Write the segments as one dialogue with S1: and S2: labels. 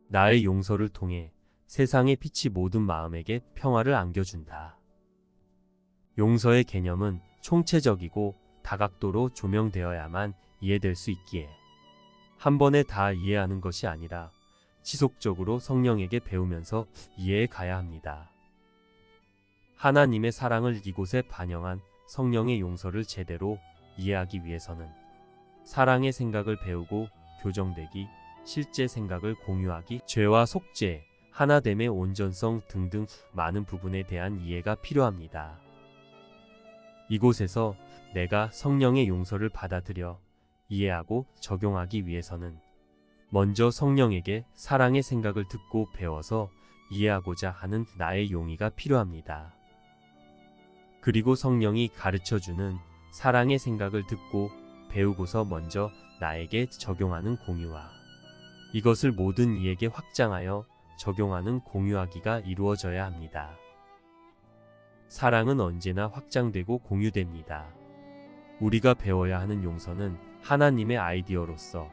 S1: 나의 용서를 통해 세상의 빛이 모든 마음에게 평화를 안겨준다. 용서의 개념은 총체적이고 다각도로 조명되어야만 이해될 수 있기에 한 번에 다 이해하는 것이 아니라 지속적으로 성령에게 배우면서 이해해 가야 합니다. 하나님의 사랑을 이곳에 반영한 성령의 용서를 제대로 이해하기 위해서는 사랑의 생각을 배우고 교정되기, 실제 생각을 공유하기, 죄와 속죄, 하나됨의 온전성 등등 많은 부분에 대한 이해가 필요합니다. 이곳에서 내가 성령의 용서를 받아들여 이해하고 적용하기 위해서는 먼저 성령에게 사랑의 생각을 듣고 배워서 이해하고자 하는 나의 용의가 필요합니다. 그리고 성령이 가르쳐주는 사랑의 생각을 듣고 배우고서 먼저 나에게 적용하는 공유와 이것을 모든 이에게 확장하여 적용하는 공유하기가 이루어져야 합니다. 사랑은 언제나 확장되고 공유됩니다. 우리가 배워야 하는 용서는 하나님의 아이디어로서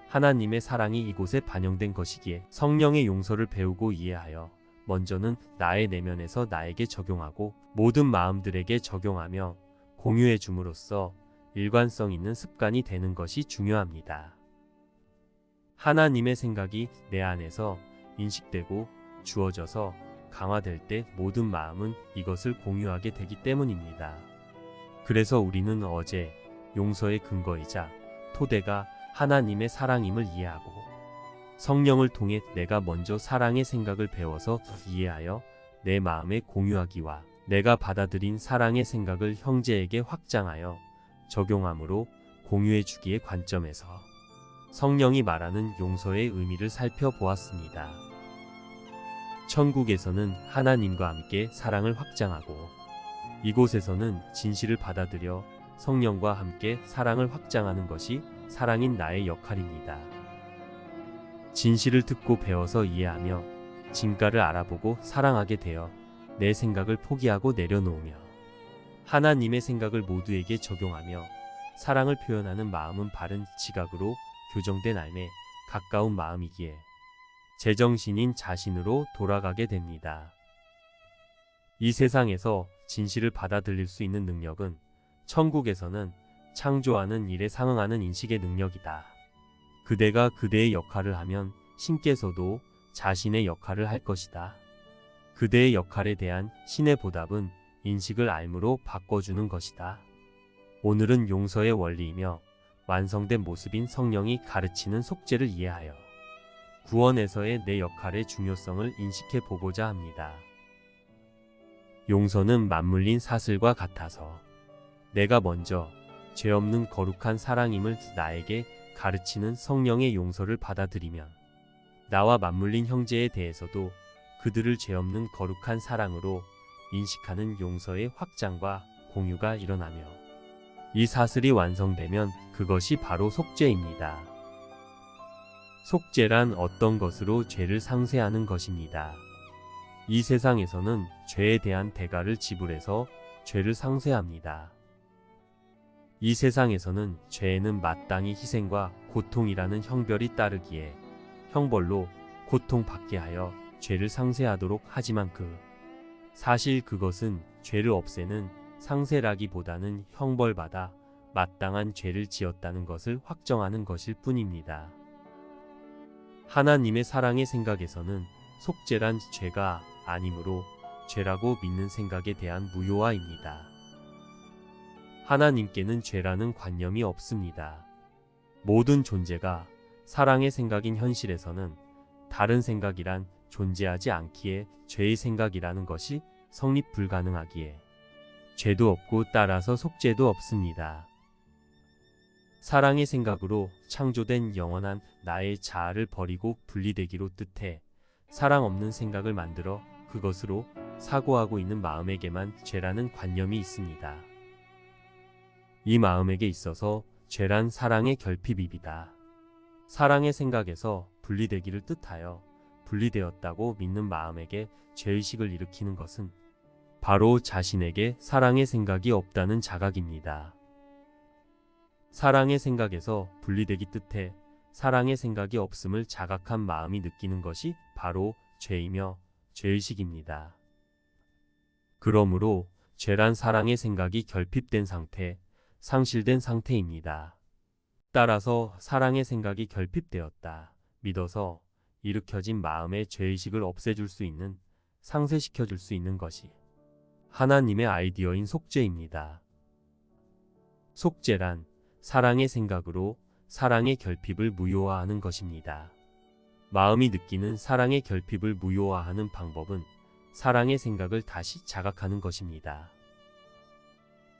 S1: 하나님의 사랑이 이곳에 반영된 것이기에 성령의 용서를 배우고 이해하여 먼저는 나의 내면에서 나에게 적용하고 모든 마음들에게 적용하며 공유해 줌으로써 일관성 있는 습관이 되는 것이 중요합니다. 하나님의 생각이 내 안에서 인식되고 주어져서 강화될 때 모든 마음은 이것을 공유하게 되기 때문입니다. 그래서 우리는 어제 용서의 근거이자 토대가 하나님의 사랑임을 이해하고 성령을 통해 내가 먼저 사랑의 생각을 배워서 이해하여 내 마음에 공유하기와 내가 받아들인 사랑의 생각을 형제에게 확장하여 적용함으로 공유해 주기의 관점에서 성령이 말하는 용서의 의미를 살펴보았습니다. 천국에서는 하나님과 함께 사랑을 확장하고 이곳에서는 진실을 받아들여 성령과 함께 사랑을 확장하는 것이 사랑인 나의 역할입니다. 진실을 듣고 배워서 이해하며 진가를 알아보고 사랑하게 되어 내 생각을 포기하고 내려놓으며 하나님의 생각을 모두에게 적용하며 사랑을 표현하는 마음은 바른 지각으로 교정된 삶에 가까운 마음이기에 제정신인 자신으로 돌아가게 됩니다. 이 세상에서 진실을 받아들일 수 있는 능력은 천국에서는 창조하는 일에 상응하는 인식의 능력이다. 그대가 그대의 역할을 하면 신께서도 자신의 역할을 할 것이다. 그대의 역할에 대한 신의 보답은 인식을 알므로 바꿔주는 것이다. 오늘은 용서의 원리이며 완성된 모습인 성령이 가르치는 속죄를 이해하여 구원에서의 내 역할의 중요성을 인식해 보고자 합니다. 용서는 맞물린 사슬과 같아서 내가 먼저 죄 없는 거룩한 사랑임을 나에게 가르치는 성령의 용서를 받아들이면 나와 맞물린 형제에 대해서도 그들을 죄 없는 거룩한 사랑으로 인식하는 용서의 확장과 공유가 일어나며 이 사슬이 완성되면 그것이 바로 속죄입니다. 속죄란 어떤 것으로 죄를 상쇄하는 것입니다. 이 세상에서는 죄에 대한 대가를 지불해서 죄를 상쇄합니다. 이 세상에서는 죄에는 마땅히 희생과 고통이라는 형벌이 따르기에 형벌로 고통받게 하여 죄를 상쇄하도록 하지만 사실 그것은 죄를 없애는 상쇄라기보다는 형벌받아 마땅한 죄를 지었다는 것을 확정하는 것일 뿐입니다. 하나님의 사랑의 생각에서는 속죄란 죄가 아니므로 죄라고 믿는 생각에 대한 무효화입니다. 하나님께는 죄라는 관념이 없습니다. 모든 존재가 사랑의 생각인 현실에서는 다른 생각이란 존재하지 않기에 죄의 생각이라는 것이 성립 불가능하기에 죄도 없고 따라서 속죄도 없습니다. 사랑의 생각으로 창조된 영원한 나의 자아를 버리고 분리되기로 뜻해 사랑 없는 생각을 만들어 그것으로 사고하고 있는 마음에게만 죄라는 관념이 있습니다. 이 마음에게 있어서 죄란 사랑의 결핍입니다. 사랑의 생각에서 분리되기를 뜻하여 분리되었다고 믿는 마음에게 죄의식을 일으키는 것은 바로 자신에게 사랑의 생각이 없다는 자각입니다. 사랑의 생각에서 분리되기 뜻해 사랑의 생각이 없음을 자각한 마음이 느끼는 것이 바로 죄이며 죄의식입니다. 그러므로 죄란 사랑의 생각이 결핍된 상태, 상실된 상태입니다. 따라서 사랑의 생각이 결핍되었다 믿어서 일으켜진 마음의 죄의식을 없애줄 수 있는, 상쇄시켜줄 수 있는 것이 하나님의 아이디어인 속죄입니다. 속죄란 사랑의 생각으로 사랑의 결핍을 무효화하는 것입니다. 마음이 느끼는 사랑의 결핍을 무효화하는 방법은 사랑의 생각을 다시 자각하는 것입니다.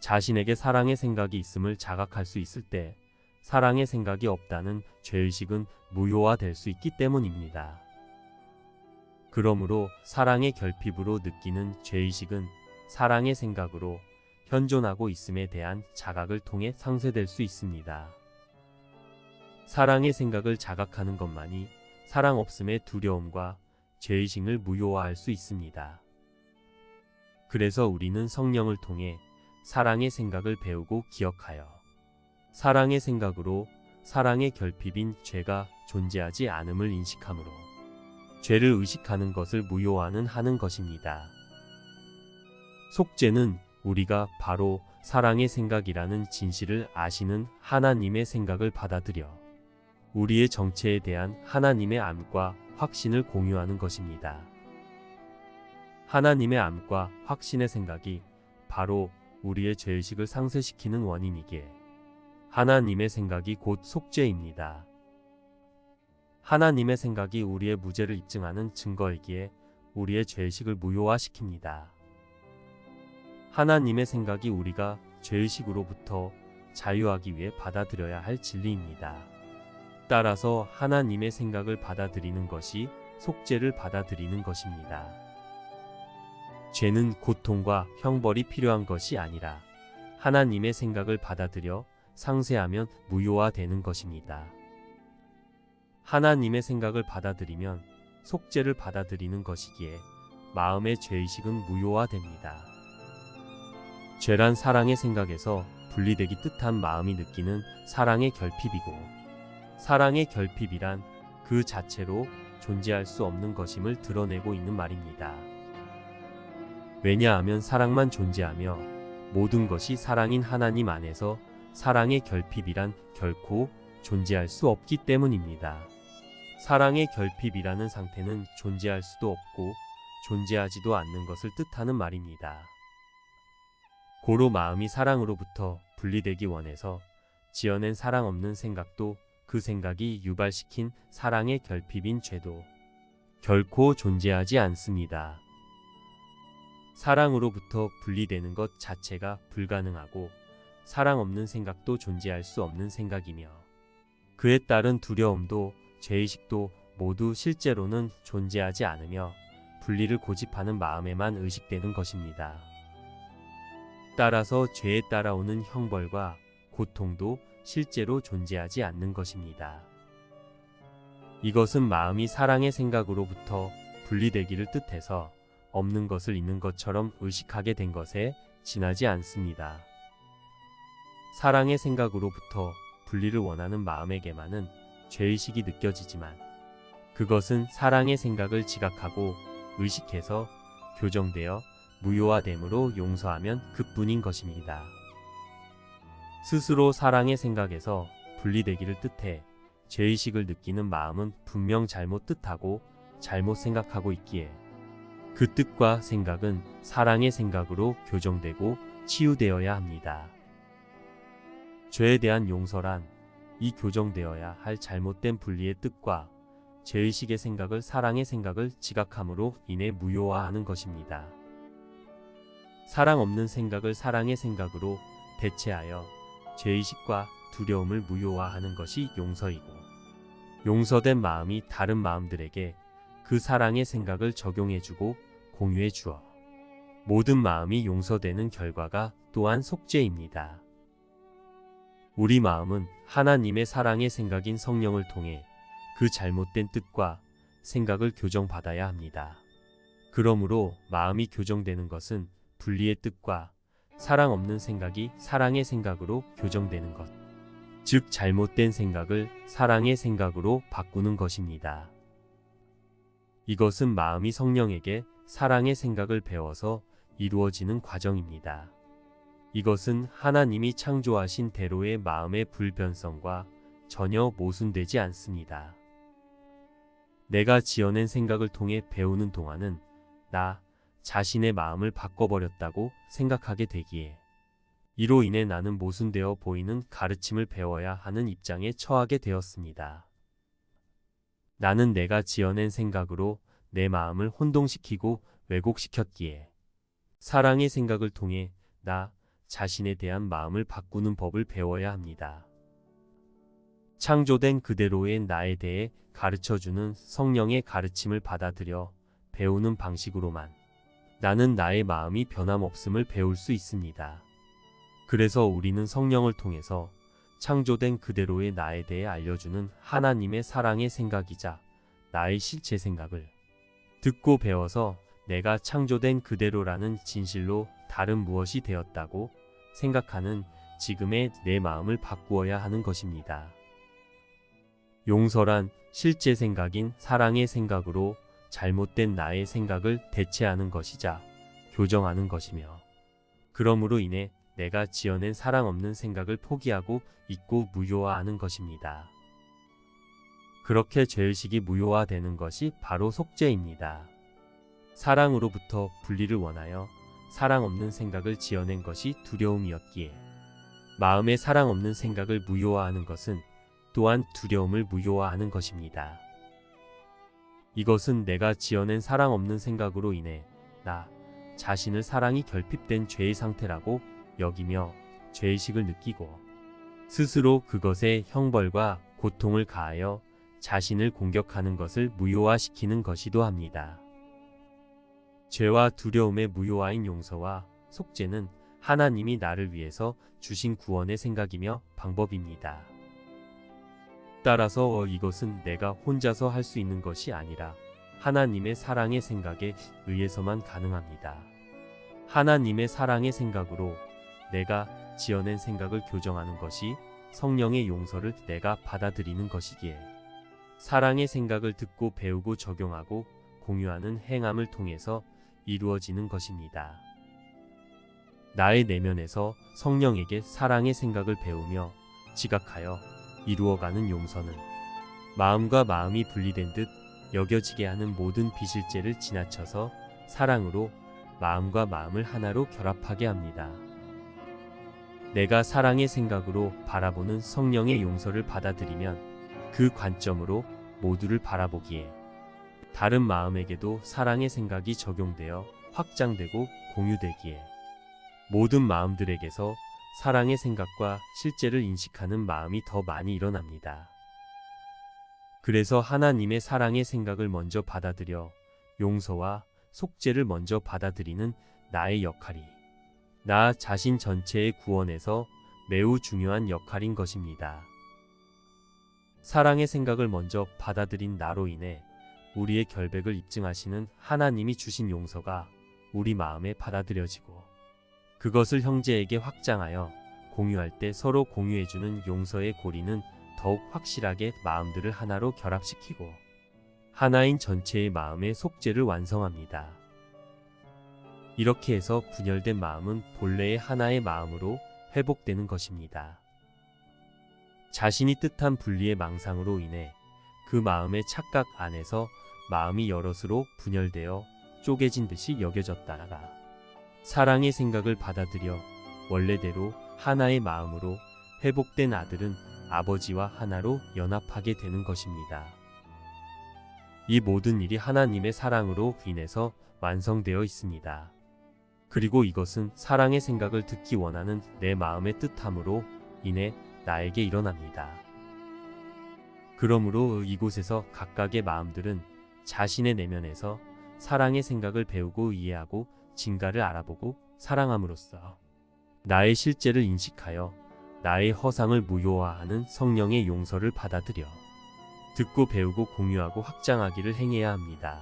S1: 자신에게 사랑의 생각이 있음을 자각할 수 있을 때 사랑의 생각이 없다는 죄의식은 무효화될 수 있기 때문입니다. 그러므로 사랑의 결핍으로 느끼는 죄의식은 사랑의 생각으로 현존하고 있음에 대한 자각을 통해 상쇄될 수 있습니다. 사랑의 생각을 자각하는 것만이 사랑 없음의 두려움과 죄의식을 무효화할 수 있습니다. 그래서 우리는 성령을 통해 사랑의 생각을 배우고 기억하여 사랑의 생각으로 사랑의 결핍인 죄가 존재하지 않음을 인식함으로 죄를 의식하는 것을 무효화는 하는 것입니다. 속죄는 우리가 바로 사랑의 생각이라는 진실을 아시는 하나님의 생각을 받아들여 우리의 정체에 대한 하나님의 암과 확신을 공유하는 것입니다. 하나님의 암과 확신의 생각이 바로 우리의 죄의식을 상쇄시키는 원인이기에 하나님의 생각이 곧 속죄입니다. 하나님의 생각이 우리의 무죄를 입증하는 증거이기에 우리의 죄의식을 무효화시킵니다. 하나님의 생각이 우리가 죄의식으로부터 자유하기 위해 받아들여야 할 진리입니다. 따라서 하나님의 생각을 받아들이는 것이 속죄를 받아들이는 것입니다. 죄는 고통과 형벌이 필요한 것이 아니라 하나님의 생각을 받아들여 상쇄하면 무효화되는 것입니다. 하나님의 생각을 받아들이면 속죄를 받아들이는 것이기에 마음의 죄의식은 무효화됩니다. 죄란 사랑의 생각에서 분리되기 뜻한 마음이 느끼는 사랑의 결핍이고 사랑의 결핍이란 그 자체로 존재할 수 없는 것임을 드러내고 있는 말입니다. 왜냐하면 사랑만 존재하며 모든 것이 사랑인 하나님 안에서 사랑의 결핍이란 결코 존재할 수 없기 때문입니다. 사랑의 결핍이라는 상태는 존재할 수도 없고 존재하지도 않는 것을 뜻하는 말입니다. 고로 마음이 사랑으로부터 분리되기 원해서 지어낸 사랑 없는 생각도 그 생각이 유발시킨 사랑의 결핍인 죄도 결코 존재하지 않습니다. 사랑으로부터 분리되는 것 자체가 불가능하고 사랑 없는 생각도 존재할 수 없는 생각이며 그에 따른 두려움도 죄의식도 모두 실제로는 존재하지 않으며 분리를 고집하는 마음에만 의식되는 것입니다. 따라서 죄에 따라오는 형벌과 고통도 실제로 존재하지 않는 것입니다. 이것은 마음이 사랑의 생각으로부터 분리되기를 뜻해서 없는 것을 있는 것처럼 의식하게 된 것에 지나지 않습니다. 사랑의 생각으로부터 분리를 원하는 마음에게만은 죄의식이 느껴지지만 그것은 사랑의 생각을 지각하고 의식해서 교정되어 무효화됨으로 용서하면 그뿐인 것입니다. 스스로 사랑의 생각에서 분리되기를 뜻해 죄의식을 느끼는 마음은 분명 잘못 뜻하고 잘못 생각하고 있기에 그 뜻과 생각은 사랑의 생각으로 교정되고 치유되어야 합니다. 죄에 대한 용서란 이 교정되어야 할 잘못된 분리의 뜻과 죄의식의 생각을 사랑의 생각을 지각함으로 인해 무효화하는 것입니다. 사랑 없는 생각을 사랑의 생각으로 대체하여 죄의식과 두려움을 무효화하는 것이 용서이고 용서된 마음이 다른 마음들에게 그 사랑의 생각을 적용해주고 공유해주어 모든 마음이 용서되는 결과가 또한 속죄입니다. 우리 마음은 하나님의 사랑의 생각인 성령을 통해 그 잘못된 뜻과 생각을 교정받아야 합니다. 그러므로 마음이 교정되는 것은 분리의 뜻과 사랑 없는 생각이 사랑의 생각으로 교정되는 것, 즉 잘못된 생각을 사랑의 생각으로 바꾸는 것입니다. 이것은 마음이 성령에게 사랑의 생각을 배워서 이루어지는 과정입니다. 이것은 하나님이 창조하신 대로의 마음의 불변성과 전혀 모순되지 않습니다. 내가 지어낸 생각을 통해 배우는 동안은 나 자신의 마음을 바꿔버렸다고 생각하게 되기에 이로 인해 나는 모순되어 보이는 가르침을 배워야 하는 입장에 처하게 되었습니다. 나는 내가 지어낸 생각으로 내 마음을 혼동시키고 왜곡시켰기에 사랑의 생각을 통해 나 자신에 대한 마음을 바꾸는 법을 배워야 합니다. 창조된 그대로의 나에 대해 가르쳐주는 성령의 가르침을 받아들여 배우는 방식으로만 나는 나의 마음이 변함없음을 배울 수 있습니다. 그래서 우리는 성령을 통해서 창조된 그대로의 나에 대해 알려주는 하나님의 사랑의 생각이자 나의 실제 생각을 듣고 배워서 내가 창조된 그대로라는 진실로 다른 무엇이 되었다고 생각하는 지금의 내 마음을 바꾸어야 하는 것입니다. 용서란 실제 생각인 사랑의 생각으로 잘못된 나의 생각을 대체하는 것이자 교정하는 것이며 그러므로 인해 내가 지어낸 사랑 없는 생각을 포기하고 잊고 무효화하는 것입니다. 그렇게 죄의식이 무효화되는 것이 바로 속죄입니다. 사랑으로부터 분리를 원하여 사랑 없는 생각을 지어낸 것이 두려움이었기에 마음에 사랑 없는 생각을 무효화하는 것은 또한 두려움을 무효화하는 것입니다. 이것은 내가 지어낸 사랑 없는 생각으로 인해 나 자신을 사랑이 결핍된 죄의 상태라고 여기며 죄의식을 느끼고 스스로 그것에 형벌과 고통을 가하여 자신을 공격하는 것을 무효화시키는 것이기도 합니다. 죄와 두려움의 무효화인 용서와 속죄는 하나님이 나를 위해서 주신 구원의 생각이며 방법입니다. 따라서 이것은 내가 혼자서 할 수 있는 것이 아니라 하나님의 사랑의 생각에 의해서만 가능합니다. 하나님의 사랑의 생각으로 내가 지어낸 생각을 교정하는 것이 성령의 용서를 내가 받아들이는 것이기에 사랑의 생각을 듣고 배우고 적용하고 공유하는 행함을 통해서 이루어지는 것입니다. 나의 내면에서 성령에게 사랑의 생각을 배우며 지각하여 이루어가는 용서는 마음과 마음이 분리된 듯 여겨지게 하는 모든 비실제를 지나쳐서 사랑으로 마음과 마음을 하나로 결합하게 합니다. 내가 사랑의 생각으로 바라보는 성령의 용서를 받아들이면 그 관점으로 모두를 바라보기에 다른 마음에게도 사랑의 생각이 적용되어 확장되고 공유되기에 모든 마음들에게서 사랑의 생각과 실제를 인식하는 마음이 더 많이 일어납니다. 그래서 하나님의 사랑의 생각을 먼저 받아들여 용서와 속죄를 먼저 받아들이는 나의 역할이 나 자신 전체의 구원에서 매우 중요한 역할인 것입니다. 사랑의 생각을 먼저 받아들인 나로 인해 우리의 결백을 입증하시는 하나님이 주신 용서가 우리 마음에 받아들여지고 그것을 형제에게 확장하여 공유할 때 서로 공유해주는 용서의 고리는 더욱 확실하게 마음들을 하나로 결합시키고 하나인 전체의 마음의 속죄를 완성합니다. 이렇게 해서 분열된 마음은 본래의 하나의 마음으로 회복되는 것입니다. 자신이 뜻한 분리의 망상으로 인해 그 마음의 착각 안에서 마음이 여럿으로 분열되어 쪼개진 듯이 여겨졌다가 사랑의 생각을 받아들여 원래대로 하나의 마음으로 회복된 아들은 아버지와 하나로 연합하게 되는 것입니다. 이 모든 일이 하나님의 사랑으로 인해서 완성되어 있습니다. 그리고 이것은 사랑의 생각을 듣기 원하는 내 마음의 뜻함으로 인해 나에게 일어납니다. 그러므로 이곳에서 각각의 마음들은 자신의 내면에서 사랑의 생각을 배우고 이해하고 진가를 알아보고 사랑함으로써 나의 실제를 인식하여 나의 허상을 무효화하는 성령의 용서를 받아들여 듣고 배우고 공유하고 확장하기를 행해야 합니다.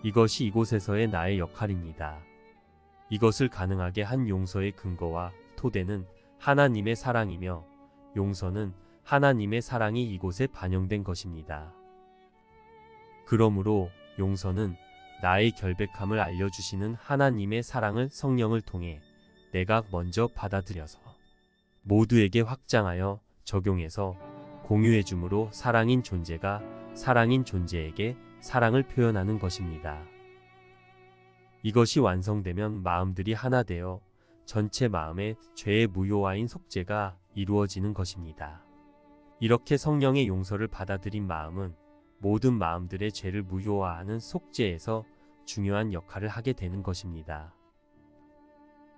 S1: 이것이 이곳에서의 나의 역할입니다. 이것을 가능하게 한 용서의 근거와 토대는 하나님의 사랑이며 용서는 하나님의 사랑이 이곳에 반영된 것입니다. 그러므로 용서는 나의 결백함을 알려주시는 하나님의 사랑을 성령을 통해 내가 먼저 받아들여서 모두에게 확장하여 적용해서 공유해줌으로 사랑인 존재가 사랑인 존재에게 사랑을 표현하는 것입니다. 이것이 완성되면 마음들이 하나 되어 전체 마음의 죄의 무효화인 속죄가 이루어지는 것입니다. 이렇게 성령의 용서를 받아들인 마음은 모든 마음들의 죄를 무효화하는 속죄에서 중요한 역할을 하게 되는 것입니다.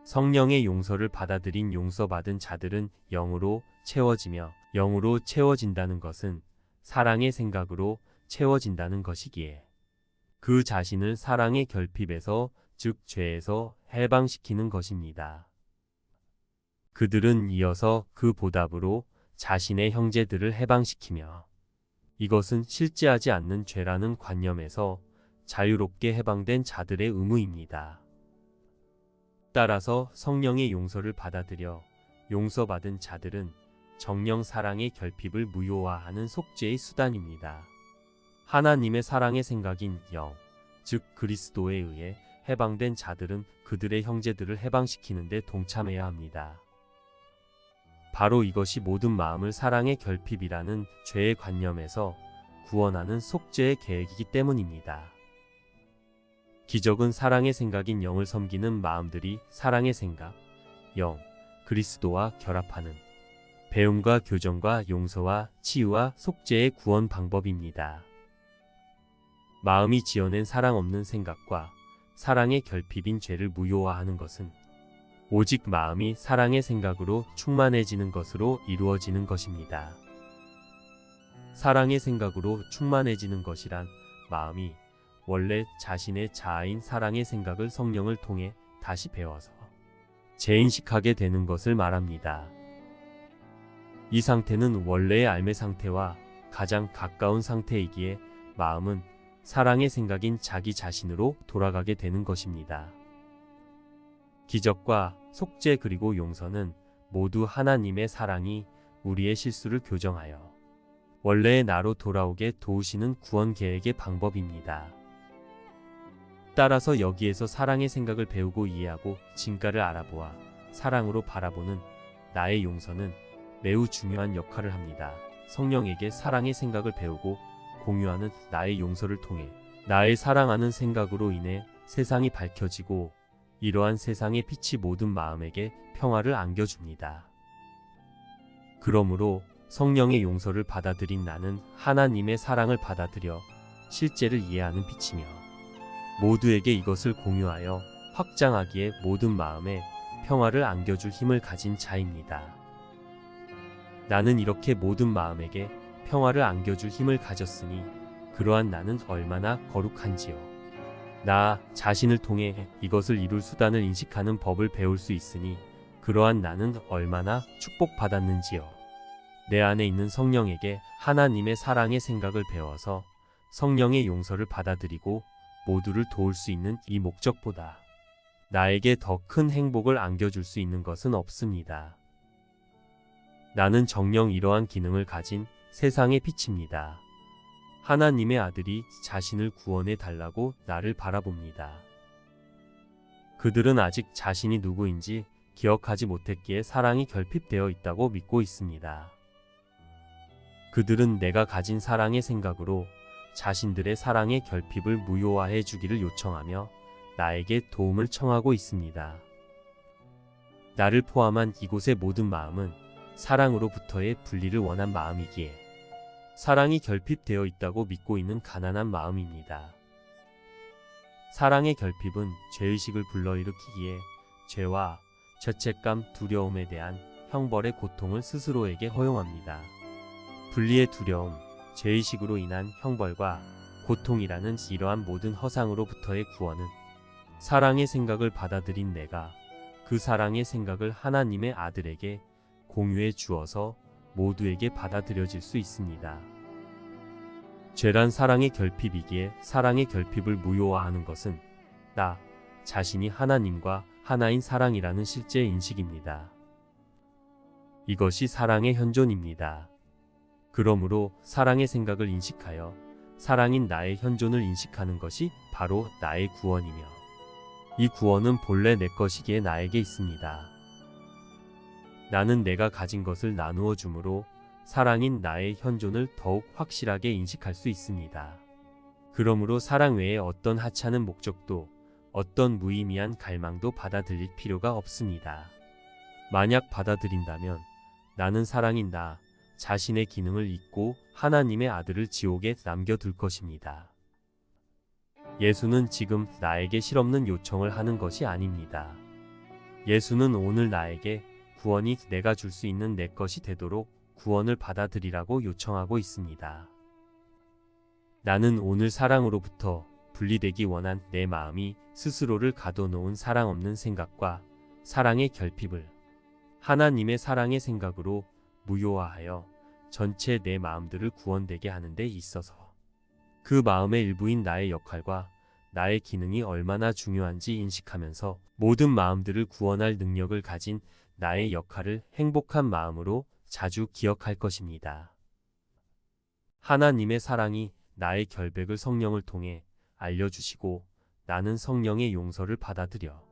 S1: 성령의 용서를 받아들인 용서받은 자들은 영으로 채워지며 영으로 채워진다는 것은 사랑의 생각으로 채워진다는 것이기에 그 자신을 사랑의 결핍에서 즉 죄에서 해방시키는 것입니다. 그들은 이어서 그 보답으로 자신의 형제들을 해방시키며 이것은 실제하지 않는 죄라는 관념에서 자유롭게 해방된 자들의 의무입니다. 따라서 성령의 용서를 받아들여 용서받은 자들은 정령 사랑의 결핍을 무효화하는 속죄의 수단입니다. 하나님의 사랑의 생각인 영, 즉 그리스도에 의해 해방된 자들은 그들의 형제들을 해방시키는 데 동참해야 합니다. 바로 이것이 모든 마음을 사랑의 결핍이라는 죄의 관념에서 구원하는 속죄의 계획이기 때문입니다. 기적은 사랑의 생각인 영을 섬기는 마음들이 사랑의 생각, 영, 그리스도와 결합하는 배움과 교정과 용서와 치유와 속죄의 구원 방법입니다. 마음이 지어낸 사랑 없는 생각과 사랑의 결핍인 죄를 무효화하는 것은 오직 마음이 사랑의 생각으로 충만해지는 것으로 이루어지는 것입니다. 사랑의 생각으로 충만해지는 것이란 마음이 원래 자신의 자아인 사랑의 생각을 성령을 통해 다시 배워서 재인식하게 되는 것을 말합니다. 이 상태는 원래의 알매 상태와 가장 가까운 상태이기에 마음은 사랑의 생각인 자기 자신으로 돌아가게 되는 것입니다. 기적과 속죄 그리고 용서는 모두 하나님의 사랑이 우리의 실수를 교정하여 원래의 나로 돌아오게 도우시는 구원 계획의 방법입니다. 따라서 여기에서 사랑의 생각을 배우고 이해하고 진가를 알아보아 사랑으로 바라보는 나의 용서는 매우 중요한 역할을 합니다. 성령에게 사랑의 생각을 배우고 공유하는 나의 용서를 통해 나의 사랑하는 생각으로 인해 세상이 밝혀지고 이러한 세상의 빛이 모든 마음에게 평화를 안겨줍니다. 그러므로 성령의 용서를 받아들인 나는 하나님의 사랑을 받아들여 실제를 이해하는 빛이며 모두에게 이것을 공유하여 확장하기에 모든 마음에 평화를 안겨줄 힘을 가진 자입니다. 나는 이렇게 모든 마음에게 평화를 안겨줄 힘을 가졌으니 그러한 나는 얼마나 거룩한지요. 나 자신을 통해 이것을 이룰 수단을 인식하는 법을 배울 수 있으니 그러한 나는 얼마나 축복받았는지요. 내 안에 있는 성령에게 하나님의 사랑의 생각을 배워서 성령의 용서를 받아들이고 모두를 도울 수 있는 이 목적보다 나에게 더 큰 행복을 안겨줄 수 있는 것은 없습니다. 나는 정녕 이러한 기능을 가진 세상의 빛입니다. 하나님의 아들이 자신을 구원해 달라고 나를 바라봅니다. 그들은 아직 자신이 누구인지 기억하지 못했기에 사랑이 결핍되어 있다고 믿고 있습니다. 그들은 내가 가진 사랑의 생각으로 자신들의 사랑의 결핍을 무효화해 주기를 요청하며 나에게 도움을 청하고 있습니다. 나를 포함한 이곳의 모든 마음은 사랑으로부터의 분리를 원한 마음이기에 사랑이 결핍되어 있다고 믿고 있는 가난한 마음입니다. 사랑의 결핍은 죄의식을 불러일으키기에 죄와 죄책감, 두려움에 대한 형벌의 고통을 스스로에게 허용합니다. 분리의 두려움, 죄의식으로 인한 형벌과 고통이라는 이러한 모든 허상으로부터의 구원은 사랑의 생각을 받아들인 내가 그 사랑의 생각을 하나님의 아들에게 공유해 주어서 모두에게 받아들여질 수 있습니다. 죄란 사랑의 결핍이기에 사랑의 결핍을 무효화하는 것은 나 자신이 하나님과 하나인 사랑이라는 실제 인식입니다. 이것이 사랑의 현존입니다. 그러므로 사랑의 생각을 인식하여 사랑인 나의 현존을 인식하는 것이 바로 나의 구원이며, 이 구원은 본래 내 것이기에 나에게 있습니다. 나는 내가 가진 것을 나누어 주므로 사랑인 나의 현존을 더욱 확실하게 인식할 수 있습니다. 그러므로 사랑 외에 어떤 하찮은 목적도, 어떤 무의미한 갈망도 받아들일 필요가 없습니다. 만약 받아들인다면 나는 사랑인 나 자신의 기능을 잊고 하나님의 아들을 지옥에 남겨둘 것입니다. 예수는 지금 나에게 실없는 요청을 하는 것이 아닙니다. 예수는 오늘 나에게 구원이 내가 줄 수 있는 내 것이 되도록 구원을 받아들이라고 요청하고 있습니다. 나는 오늘 사랑으로부터 분리되기 원한 내 마음이 스스로를 가둬놓은 사랑 없는 생각과 사랑의 결핍을 하나님의 사랑의 생각으로 무효화하여 전체 내 마음들을 구원되게 하는 데 있어서 그 마음의 일부인 나의 역할과 나의 기능이 얼마나 중요한지 인식하면서 모든 마음들을 구원할 능력을 가진 나의 역할을 행복한 마음으로 자주 기억할 것입니다. 하나님의 사랑이 나의 결백을 성령을 통해 알려주시고 나는 성령의 용서를 받아들여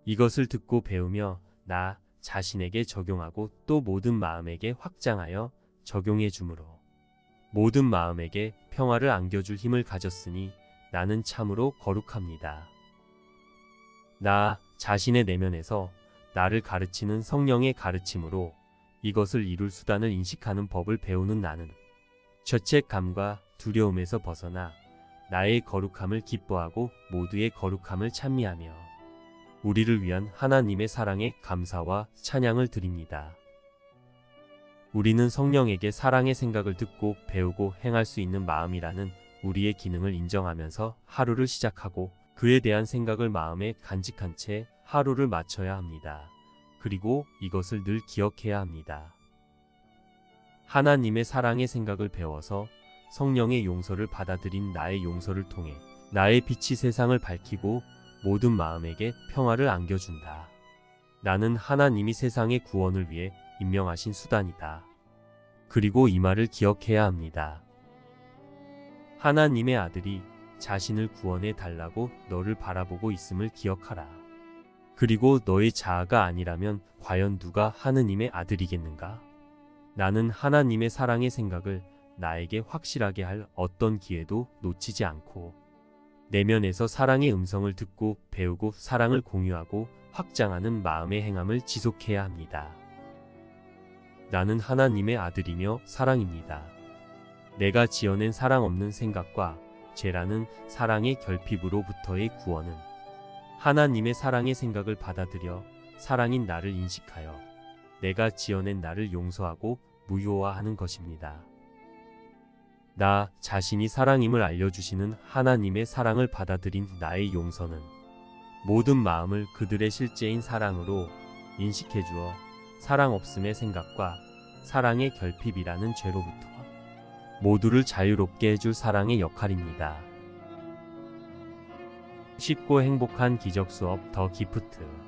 S1: 이것을 듣고 배우며 나 자신에게 적용하고 또 모든 마음에게 확장하여 적용해 주므로 모든 마음에게 평화를 안겨줄 힘을 가졌으니 나는 참으로 거룩합니다. 나 자신의 내면에서 나를 가르치는 성령의 가르침으로 이것을 이룰 수단을 인식하는 법을 배우는 나는 죄책감과 두려움에서 벗어나 나의 거룩함을 기뻐하고 모두의 거룩함을 찬미하며 우리를 위한 하나님의 사랑에 감사와 찬양을 드립니다. 우리는 성령에게 사랑의 생각을 듣고 배우고 행할 수 있는 마음이라는 우리의 기능을 인정하면서 하루를 시작하고 그에 대한 생각을 마음에 간직한 채 하루를 마쳐야 합니다. 그리고 이것을 늘 기억해야 합니다. 하나님의 사랑의 생각을 배워서 성령의 용서를 받아들인 나의 용서를 통해 나의 빛이 세상을 밝히고 모든 마음에게 평화를 안겨준다. 나는 하나님이 세상의 구원을 위해 임명하신 수단이다. 그리고 이 말을 기억해야 합니다. 하나님의 아들이 자신을 구원해 달라고 너를 바라보고 있음을 기억하라. 그리고 너의 자아가 아니라면 과연 누가 하느님의 아들이겠는가? 나는 하나님의 사랑의 생각을 나에게 확실하게 할 어떤 기회도 놓치지 않고 내면에서 사랑의 음성을 듣고 배우고 사랑을 공유하고 확장하는 마음의 행함을 지속해야 합니다. 나는 하나님의 아들이며 사랑입니다. 내가 지어낸 사랑 없는 생각과 죄라는 사랑의 결핍으로부터의 구원은 하나님의 사랑의 생각을 받아들여 사랑인 나를 인식하여 내가 지어낸 나를 용서하고 무효화하는 것입니다. 나 자신이 사랑임을 알려주시는 하나님의 사랑을 받아들인 나의 용서는 모든 마음을 그들의 실제인 사랑으로 인식해 주어 사랑 없음의 생각과 사랑의 결핍이라는 죄로부터 모두를 자유롭게 해줄 사랑의 역할입니다. 쉽고 행복한 기적 수업 더 기프트.